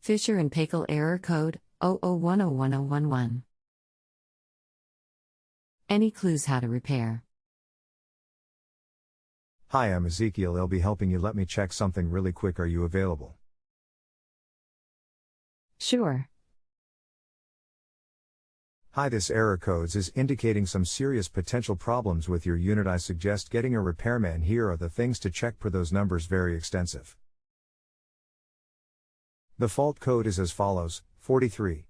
Fisher and Paykel error code 00101011. Any clues how to repair? Hi, I'm Ezekiel. I'll be helping you. Let me check something really quick. Are you available? Sure. Hi, this error codes is indicating some serious potential problems with your unit. I suggest getting a repairman. Here are the things to check per those numbers. Very extensive. The fault code is as follows: 43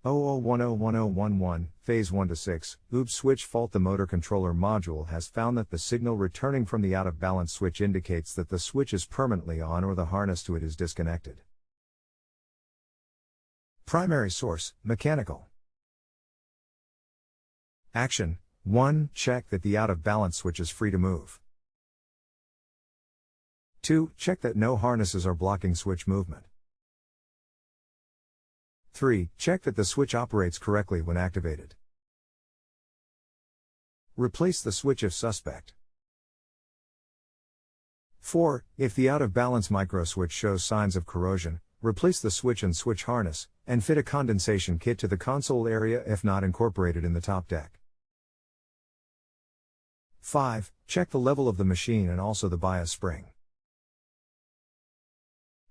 00101011, phase 1 to 6, oops, switch fault. The motor controller module has found that the signal returning from the out of balance switch indicates that the switch is permanently on or the harness to it is disconnected. Primary source, mechanical. Action: 1. Check that the out of balance switch is free to move. 2. Check that no harnesses are blocking switch movement. 3. Check that the switch operates correctly when activated. Replace the switch if suspect. 4. If the out of balance micro switch shows signs of corrosion, replace the switch and switch harness, and fit a condensation kit to the console area if not incorporated in the top deck. 5. Check the level of the machine and also the bias spring.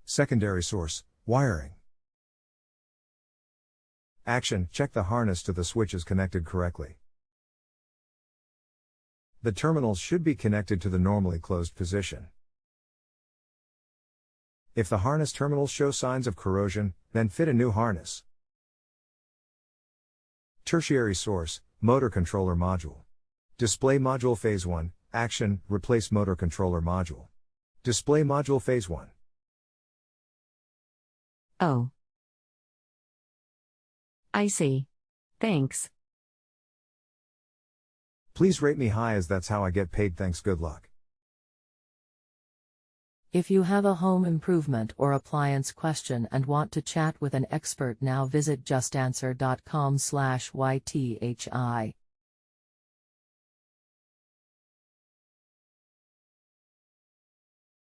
Secondary source, wiring. Action: check the harness to the switch is connected correctly. The terminals should be connected to the normally closed position. If the harness terminals show signs of corrosion, then fit a new harness. Tertiary source, motor controller module. Display module phase 1, action: replace motor controller module. Display module phase 1. Oh. I see. Thanks. Please rate me high as that's how I get paid. Thanks. Good luck. If you have a home improvement or appliance question and want to chat with an expert, now visit justanswer.com/YTHI.